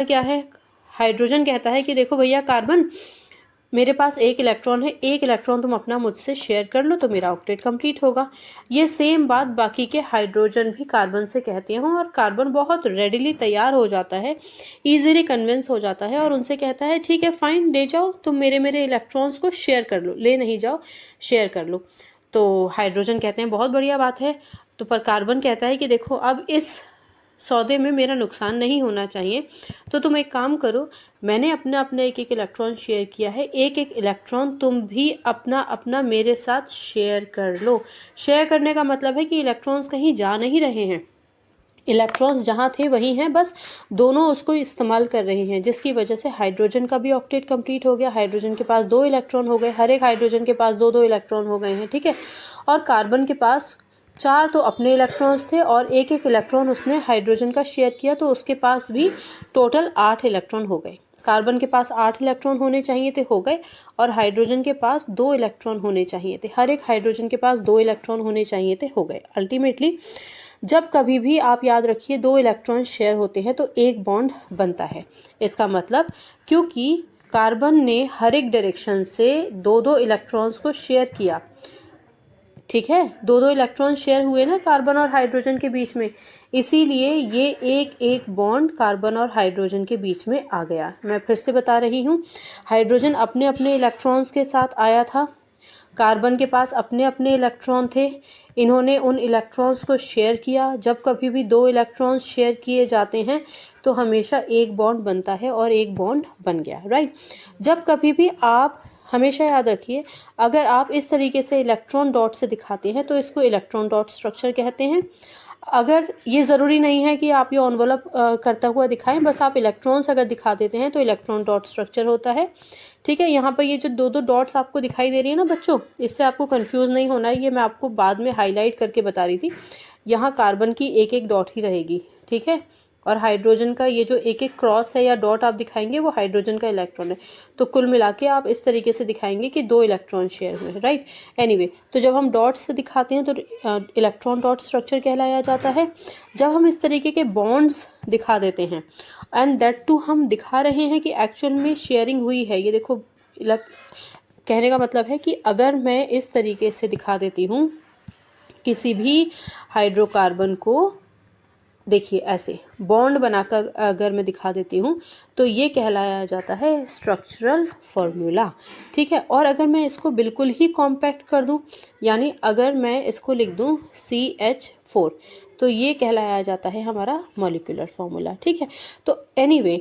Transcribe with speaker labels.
Speaker 1: क्या है, हाइड्रोजन कहता है कि देखो भैया कार्बन, मेरे पास एक इलेक्ट्रॉन है, एक इलेक्ट्रॉन तुम अपना मुझसे शेयर कर लो तो मेरा ऑक्टेट कंप्लीट होगा। ये सेम बात बाकी के हाइड्रोजन भी कार्बन से कहते हैं और कार्बन बहुत रेडिली तैयार हो जाता है, ईजिली कन्विंस हो जाता है और उनसे कहता है ठीक है फाइन, ले जाओ तुम मेरे मेरे इलेक्ट्रॉन्स को शेयर कर लो, ले नहीं जाओ शेयर कर लो। तो हाइड्रोजन कहते हैं बहुत बढ़िया बात है। तो पर कार्बन कहता है कि देखो अब इस सौदे में मेरा नुकसान नहीं होना चाहिए, तो तुम एक काम करो, मैंने अपना अपना एक एक इलेक्ट्रॉन शेयर किया है, एक एक इलेक्ट्रॉन तुम भी अपना अपना मेरे साथ शेयर कर लो। शेयर करने का मतलब है कि इलेक्ट्रॉन्स कहीं जा नहीं रहे हैं, इलेक्ट्रॉन्स जहाँ थे वहीं हैं, बस दोनों उसको इस्तेमाल कर रहे हैं, जिसकी वजह से हाइड्रोजन का भी ऑक्टेट कंप्लीट हो गया। हाइड्रोजन के पास 2 इलेक्ट्रॉन हो गए, हर एक हाइड्रोजन के पास 2 2 इलेक्ट्रॉन हो गए हैं, ठीक है। और कार्बन के पास 4 तो अपने इलेक्ट्रॉन्स थे और एक एक इलेक्ट्रॉन उसने हाइड्रोजन का शेयर किया, तो उसके पास भी टोटल 8 इलेक्ट्रॉन हो गए। कार्बन के पास 8 इलेक्ट्रॉन होने चाहिए थे, हो गए, और हाइड्रोजन के पास 2 इलेक्ट्रॉन होने चाहिए थे, हर एक हाइड्रोजन के पास 2 इलेक्ट्रॉन होने चाहिए थे, हो गए। अल्टीमेटली जब कभी भी आप याद रखिए 2 इलेक्ट्रॉन शेयर होते हैं तो एक बॉन्ड बनता है। इसका मतलब क्योंकि कार्बन ने हर एक डायरेक्शन से 2 2 इलेक्ट्रॉन्स को शेयर किया, ठीक है, 2 2 इलेक्ट्रॉन शेयर हुए ना कार्बन और हाइड्रोजन के बीच में, इसीलिए ये एक एक बॉन्ड कार्बन और हाइड्रोजन के बीच में आ गया। मैं फिर से बता रही हूँ, हाइड्रोजन अपने अपने इलेक्ट्रॉन्स के साथ आया था, कार्बन के पास अपने अपने इलेक्ट्रॉन थे, इन्होंने उन इलेक्ट्रॉन्स को शेयर किया। जब कभी भी 2 इलेक्ट्रॉन्स शेयर किए जाते हैं तो हमेशा एक बॉन्ड बनता है और एक बॉन्ड बन गया, राइट। जब कभी भी आप हमेशा याद रखिए, अगर आप इस तरीके से इलेक्ट्रॉन डॉट से दिखाते हैं तो इसको इलेक्ट्रॉन डॉट स्ट्रक्चर कहते हैं। अगर ये ज़रूरी नहीं है कि आप ये एनवलप करता हुआ दिखाएं, बस आप इलेक्ट्रॉन्स अगर दिखा देते हैं तो इलेक्ट्रॉन डॉट स्ट्रक्चर होता है, ठीक है। यहाँ पर ये जो 2 2 डॉट्स आपको दिखाई दे रही है ना बच्चों, इससे आपको कंफ्यूज नहीं होना है, ये मैं आपको बाद में हाईलाइट करके बता रही थी। यहाँ कार्बन की एक एक डॉट ही रहेगी, ठीक है, और हाइड्रोजन का ये जो एक एक क्रॉस है या डॉट आप दिखाएंगे वो हाइड्रोजन का इलेक्ट्रॉन है। तो कुल मिला के आप इस तरीके से दिखाएंगे कि 2 इलेक्ट्रॉन शेयर हुए हैं, राइट। एनीवे, तो जब हम डॉट्स से दिखाते हैं तो इलेक्ट्रॉन डॉट स्ट्रक्चर कहलाया जाता है। जब हम इस तरीके के बॉन्ड्स दिखा देते हैं एंड दैट टू हम दिखा रहे हैं कि एक्चुअल में शेयरिंग हुई है, ये देखो कहने का मतलब है कि अगर मैं इस तरीके से दिखा देती हूँ किसी भी हाइड्रोकार्बन को, देखिए ऐसे बॉन्ड बनाकर अगर मैं दिखा देती हूँ तो ये कहलाया जाता है स्ट्रक्चरल फॉर्मूला, ठीक है। और अगर मैं इसको बिल्कुल ही कॉम्पैक्ट कर दूँ, यानी अगर मैं इसको लिख दूँ CH4, तो ये कहलाया जाता है हमारा मॉलिक्यूलर फॉर्मूला, ठीक है। तो एनीवे,